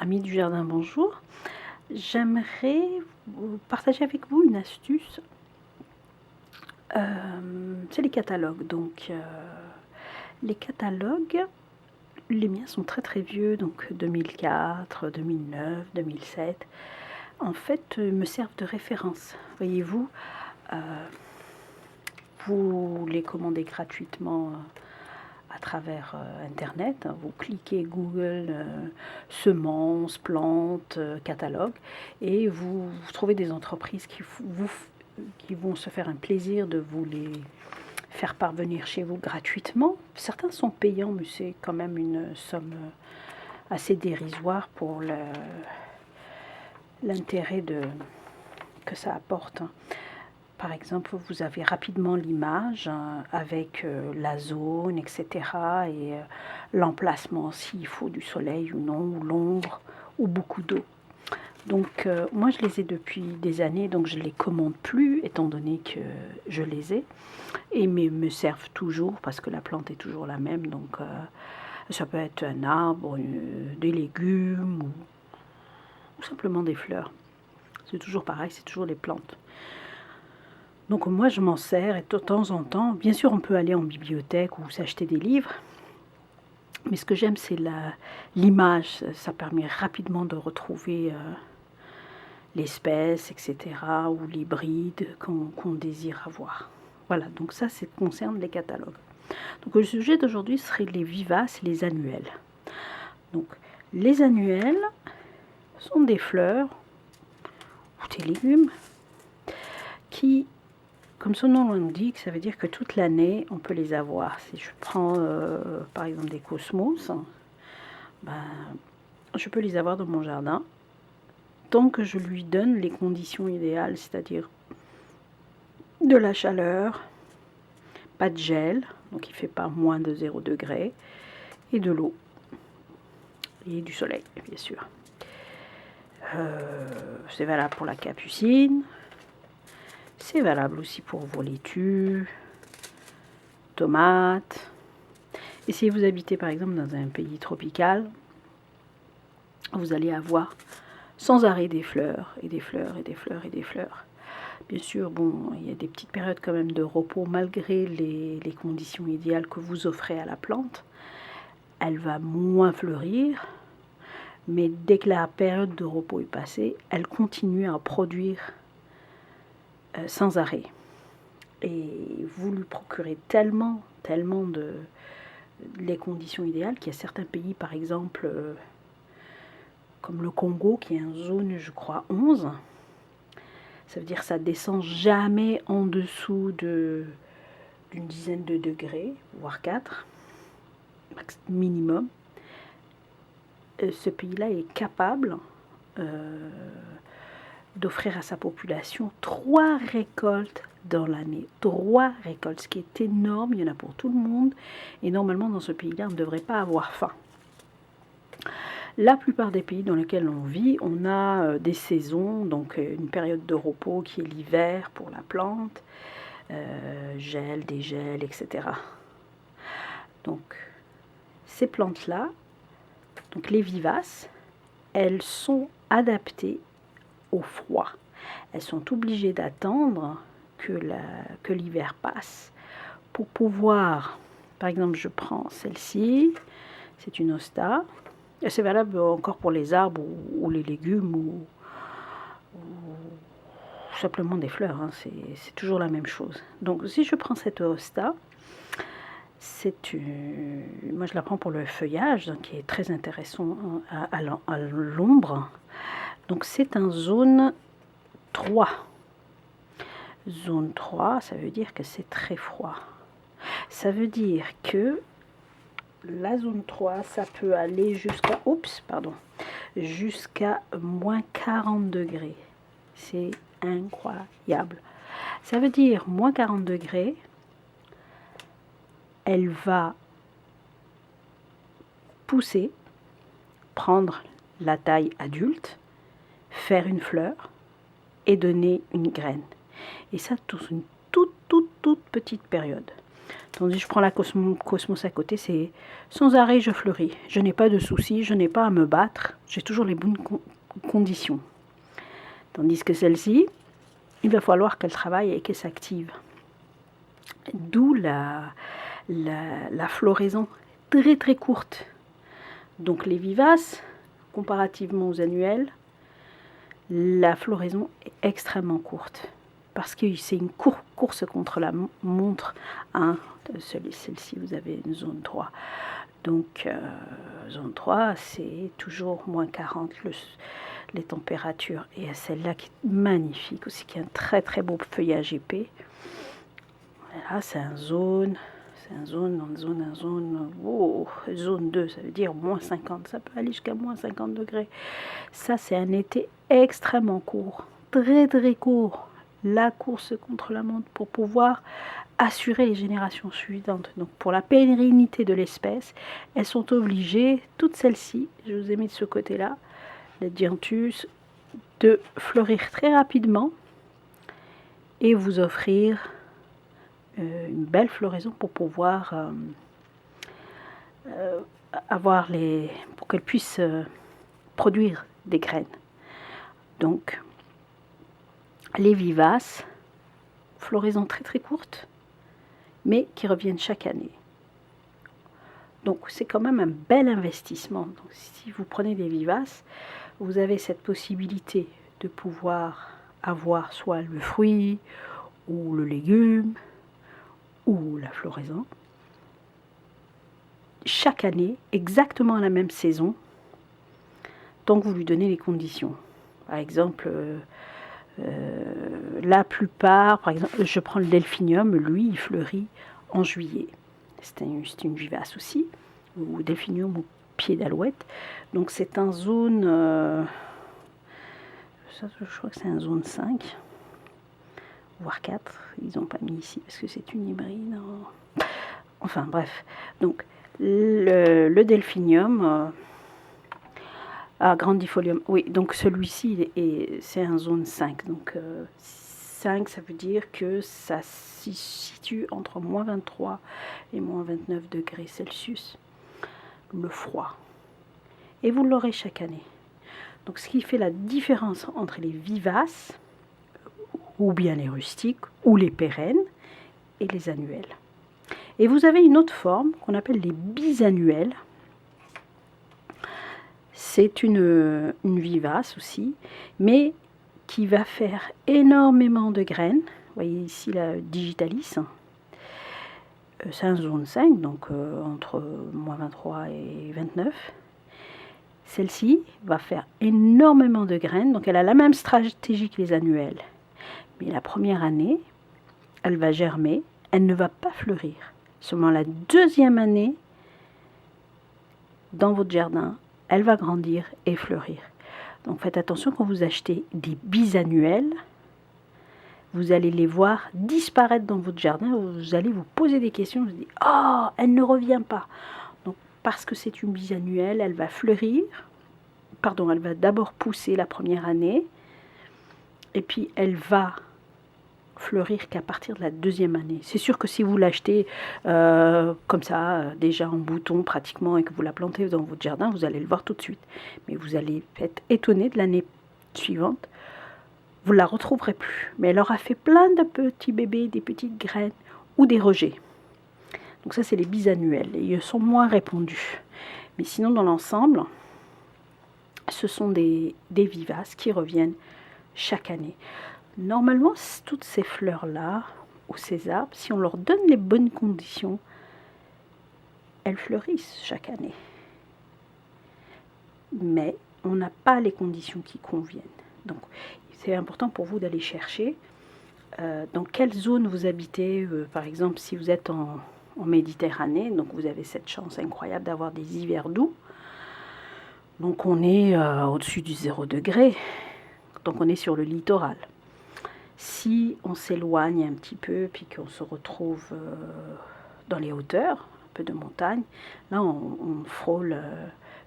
Amis du jardin, bonjour. J'aimerais partager avec vous une astuce. C'est les catalogues. Les catalogues, les miens sont très très vieux, donc 2004, 2009, 2007. En fait, me servent de référence. Voyez-vous, euh, vous les commandez gratuitement à travers Internet. Vous cliquez Google semences, plantes, catalogue, et vous trouvez des entreprises qui vont se faire un plaisir de vous les faire parvenir chez vous gratuitement. Certains sont payants, mais c'est quand même une somme assez dérisoire pour l'intérêt que ça apporte. Par exemple, vous avez rapidement l'image avec la zone, etc. et l'emplacement, s'il faut du soleil ou non, ou l'ombre, ou beaucoup d'eau. Donc moi je les ai depuis des années, donc je ne les commande plus étant donné que je les ai. Et me servent toujours parce que la plante est toujours la même. Donc ça peut être un arbre, des légumes ou simplement des fleurs. C'est toujours pareil, c'est toujours des plantes. Donc moi je m'en sers et de temps en temps, bien sûr on peut aller en bibliothèque ou s'acheter des livres, mais ce que j'aime c'est l'image, ça permet rapidement de retrouver l'espèce, etc. ou l'hybride qu'on désire avoir. Voilà, donc ça concerne les catalogues. Donc le sujet d'aujourd'hui serait les vivaces et les annuelles. Donc les annuelles sont des fleurs ou des légumes qui, comme son nom l'indique, ça veut dire que toute l'année, on peut les avoir. Si je prends par exemple des cosmos, je peux les avoir dans mon jardin tant que je lui donne les conditions idéales, c'est-à-dire de la chaleur, pas de gel, donc il ne fait pas moins de 0 degré, et de l'eau, et du soleil, bien sûr. C'est valable pour la capucine, c'est valable aussi pour vos laitues, tomates. Et si vous habitez par exemple dans un pays tropical, vous allez avoir sans arrêt des fleurs, et des fleurs, et des fleurs, et des fleurs. Bien sûr, bon, il y a des petites périodes quand même de repos malgré les conditions idéales que vous offrez à la plante. Elle va moins fleurir, mais dès que la période de repos est passée, elle continue à produire sans arrêt. Et vous lui procurez tellement les conditions idéales qu'il y a certains pays, par exemple, comme le Congo, qui est en zone, je crois, 11. Ça veut dire que ça descend jamais en dessous d'une dizaine de degrés, voire 4, minimum. Ce pays-là est capable d'offrir à sa population 3 récoltes dans l'année. 3 récoltes, ce qui est énorme, il y en a pour tout le monde. Et normalement, dans ce pays-là, on ne devrait pas avoir faim. La plupart des pays dans lesquels on vit, on a des saisons, donc une période de repos qui est l'hiver pour la plante, gel, dégel, etc. Donc, ces plantes-là, donc les vivaces, elles sont adaptées au froid. Elles sont obligées d'attendre que l'hiver passe pour pouvoir, par exemple, je prends celle-ci, c'est une hosta. C'est valable encore pour les arbres ou les légumes ou simplement des fleurs, hein. C'est toujours la même chose. Donc si je prends cette hosta, moi je la prends pour le feuillage, donc, qui est très intéressant à l'ombre. Donc c'est en zone 3. Zone 3, ça veut dire que c'est très froid. Ça veut dire que la zone 3, ça peut aller jusqu'à moins 40 degrés. C'est incroyable. Ça veut dire moins 40 degrés, elle va pousser, prendre la taille adulte, faire une fleur et donner une graine. Et ça, toute petite période. Tandis que je prends la Cosmos à côté, c'est sans arrêt je fleuris. Je n'ai pas de soucis, je n'ai pas à me battre, j'ai toujours les bonnes conditions. Tandis que celle-ci, il va falloir qu'elle travaille et qu'elle s'active. D'où la floraison très très courte. Donc les vivaces, comparativement aux annuelles, la floraison est extrêmement courte. Parce que c'est une course contre la montre. Hein. Celle-ci, vous avez une zone 3. Donc, zone 3, c'est toujours moins 40 les températures. Et celle-là qui est magnifique aussi, qui a un très très beau feuillage épais. Là, c'est un zone. Oh, zone 2, ça veut dire moins 50. Ça peut aller jusqu'à moins 50 degrés. Ça, c'est un été extrêmement court. Très très court. La course contre la montre pour pouvoir assurer les générations suivantes. Donc pour la pérennité de l'espèce, elles sont obligées, toutes celles-ci, je vous ai mis de ce côté-là, les dianthus, de fleurir très rapidement et vous offrir une belle floraison pour pouvoir avoir pour qu'elles puissent produire des graines. Donc les vivaces, floraison très très courte, mais qui reviennent chaque année. Donc c'est quand même un bel investissement. Donc, si vous prenez des vivaces, vous avez cette possibilité de pouvoir avoir soit le fruit, ou le légume, ou la floraison, chaque année, exactement à la même saison, tant que vous lui donnez les conditions. Par exemple, la plupart, par exemple, je prends le delphinium, lui, il fleurit en juillet. C'est une vivace aussi, ou delphinium au pied d'alouette. Donc c'est en zone, je crois que c'est en zone 5, voire 4. Ils n'ont pas mis ici parce que c'est une hybride. Enfin bref, donc le delphinium... grandifolium, oui, donc celui-ci, c'est en zone 5. Donc 5, ça veut dire que ça se situe entre moins 23 et moins 29 degrés Celsius, le froid. Et vous l'aurez chaque année. Donc ce qui fait la différence entre les vivaces, ou bien les rustiques, ou les pérennes, et les annuelles. Et vous avez une autre forme qu'on appelle les bisannuelles. C'est une vivace aussi, mais qui va faire énormément de graines. Vous voyez ici la digitalis. C'est en zone 5, donc entre moins 23 et 29. Celle-ci va faire énormément de graines, donc elle a la même stratégie que les annuelles. Mais la première année, elle va germer, elle ne va pas fleurir. Seulement la deuxième année, dans votre jardin, elle va grandir et fleurir. Donc faites attention quand vous achetez des bisannuelles, vous allez les voir disparaître dans votre jardin, vous allez vous poser des questions, vous dites « Oh, elle ne revient pas !» Donc parce que c'est une bisannuelle, elle va fleurir, elle va d'abord pousser la première année, et puis elle va fleurir qu'à partir de la deuxième année. C'est sûr que si vous l'achetez comme ça, déjà en bouton pratiquement, et que vous la plantez dans votre jardin, vous allez le voir tout de suite. Mais vous allez être étonné de l'année suivante, vous ne la retrouverez plus. Mais elle aura fait plein de petits bébés, des petites graines ou des rejets. Donc ça, c'est les bisannuelles. Et ils sont moins répandus. Mais sinon, dans l'ensemble, ce sont des vivaces qui reviennent chaque année. Normalement, toutes ces fleurs-là, ou ces arbres, si on leur donne les bonnes conditions, elles fleurissent chaque année. Mais on n'a pas les conditions qui conviennent. Donc, c'est important pour vous d'aller chercher dans quelle zone vous habitez. Par exemple, si vous êtes en Méditerranée, donc vous avez cette chance incroyable d'avoir des hivers doux. Donc, on est au-dessus du 0 degré. Donc, on est sur le littoral. Si on s'éloigne un petit peu, puis qu'on se retrouve dans les hauteurs, un peu de montagne, là on frôle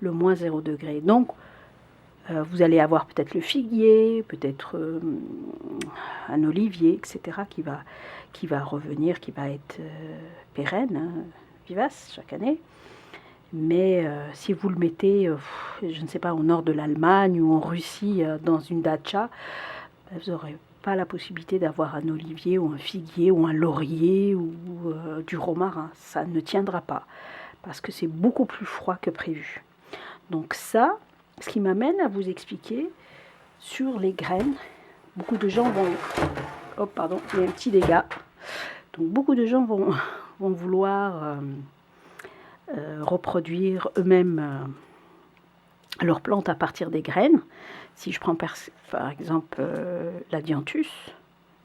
le moins 0 degré. Donc Vous allez avoir peut-être le figuier, peut-être un olivier, etc. qui va revenir, qui va être pérenne, hein, vivace chaque année. Mais si vous le mettez, je ne sais pas, au nord de l'Allemagne ou en Russie, dans une datcha, vous n'aurez pas la possibilité d'avoir un olivier ou un figuier ou un laurier ou du romarin. Ça ne tiendra pas parce que c'est beaucoup plus froid que prévu. Donc ça, ce qui m'amène à vous expliquer sur les graines. Beaucoup de gens vont... Oh pardon, il y a un petit dégât. Donc beaucoup de gens vont vouloir reproduire eux-mêmes leurs plantes à partir des graines. Si je prends par exemple la dianthus,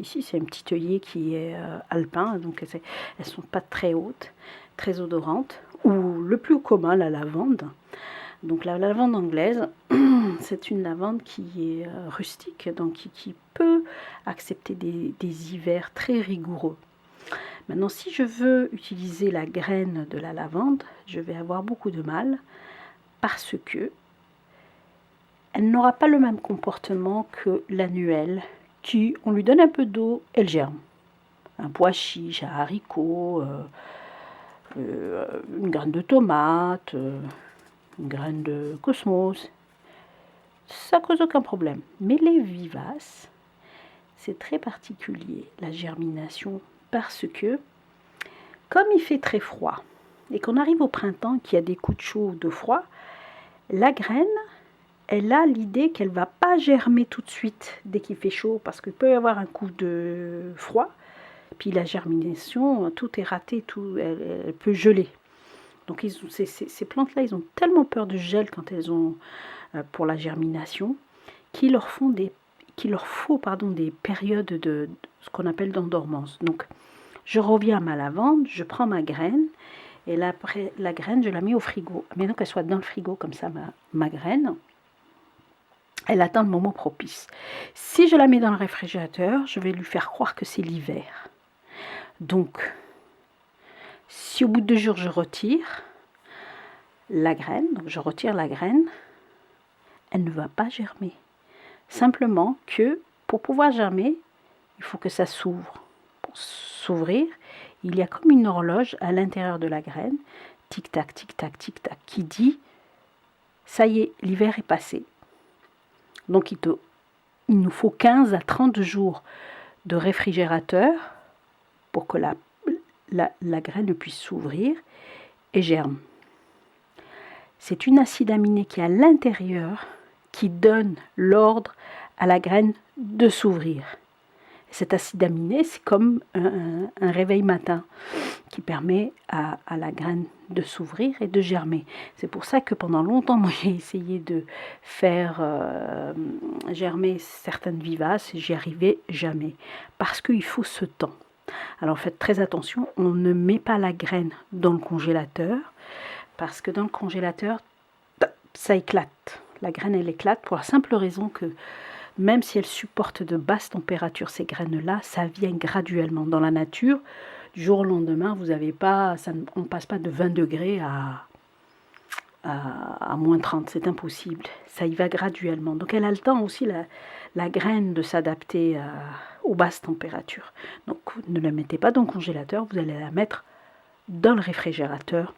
ici c'est un petit œillet qui est alpin, donc elles ne sont pas très hautes, très odorantes. Ou le plus commun, la lavande. Donc la lavande anglaise, c'est une lavande qui est rustique, donc qui peut accepter des hivers très rigoureux. Maintenant, si je veux utiliser la graine de la lavande, je vais avoir beaucoup de mal parce que elle n'aura pas le même comportement que l'annuelle, qui, on lui donne un peu d'eau, elle germe. Un pois chiche, un haricot, une graine de tomate, une graine de cosmos, ça cause aucun problème. Mais les vivaces, c'est très particulier, la germination, parce que, comme il fait très froid, et qu'on arrive au printemps, qu'il y a des coups de chaud ou de froid, la graine, elle a l'idée qu'elle ne va pas germer tout de suite dès qu'il fait chaud, parce qu'il peut y avoir un coup de froid, puis la germination, tout est raté, elle peut geler. Donc ces plantes-là, ils ont tellement peur du gel quand elles ont pour la germination, qu'il leur faut des périodes de ce qu'on appelle d'endormance. Donc je reviens à ma lavande, je prends ma graine, et là, après la graine, je la mets au frigo. Mais donc qu'elle soit dans le frigo comme ça, ma graine, elle attend le moment propice. Si je la mets dans le réfrigérateur, je vais lui faire croire que c'est l'hiver. Donc, si au bout de 2 jours je retire la graine, donc je retire la graine, elle ne va pas germer. Simplement que pour pouvoir germer, il faut que ça s'ouvre. Pour s'ouvrir, il y a comme une horloge à l'intérieur de la graine, tic-tac, tic-tac, tic-tac, qui dit ça y est, l'hiver est passé. Donc il nous faut 15 à 30 jours de réfrigérateur pour que la graine puisse s'ouvrir et germe. C'est une acide aminée qui est à l'intérieur qui donne l'ordre à la graine de s'ouvrir. Cet acide aminé, c'est comme un réveil matin qui permet à la graine de s'ouvrir et de germer. C'est pour ça que pendant longtemps, moi, j'ai essayé de faire germer certaines vivaces et j'y arrivais jamais. Parce qu'il faut ce temps. Alors faites très attention, on ne met pas la graine dans le congélateur parce que dans le congélateur, ça éclate. La graine, elle éclate pour la simple raison que même si elles supportent de basses températures, ces graines-là, ça vient graduellement. Dans la nature, du jour au lendemain, vous avez pas, on ne passe pas de 20 degrés à moins 30, c'est impossible. Ça y va graduellement. Donc elle a le temps aussi, la graine, de s'adapter aux basses températures. Donc ne la mettez pas dans le congélateur, vous allez la mettre dans le réfrigérateur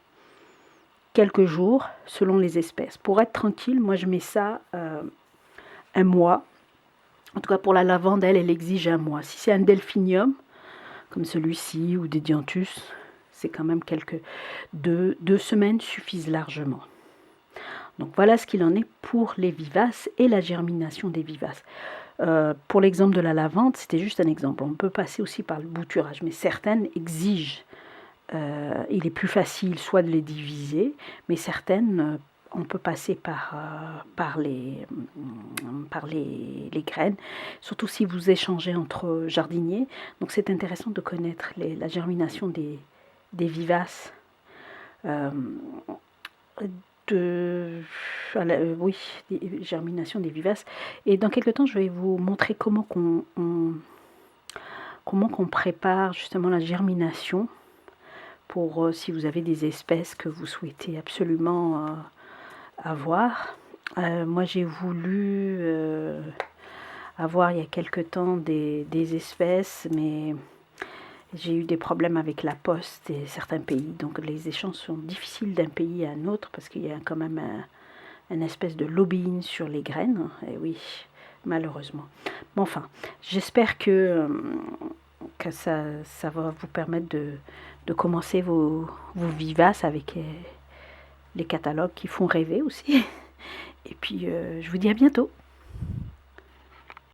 quelques jours selon les espèces. Pour être tranquille, moi je mets ça un mois. En tout cas pour la lavande, elle exige un mois. Si c'est un delphinium, comme celui-ci, ou des dianthus, c'est quand même deux semaines suffisent largement. Donc voilà ce qu'il en est pour les vivaces et la germination des vivaces. Pour l'exemple de la lavande, c'était juste un exemple. On peut passer aussi par le bouturage, mais certaines exigent. Il est plus facile soit de les diviser, mais certaines, on peut passer par les graines, surtout si vous échangez entre jardiniers. Donc c'est intéressant de connaître la germination des vivaces. Germination des vivaces. Et dans quelques temps, je vais vous montrer comment qu'on prépare justement la germination pour si vous avez des espèces que vous souhaitez absolument avoir. Moi, j'ai voulu avoir il y a quelque temps des espèces, mais j'ai eu des problèmes avec la poste et certains pays. Donc les échanges sont difficiles d'un pays à un autre parce qu'il y a quand même un espèce de lobbying sur les graines. Et oui, malheureusement. Mais enfin, j'espère que ça va vous permettre de commencer vos vivaces avec les catalogues qui font rêver aussi. Et puis, je vous dis à bientôt.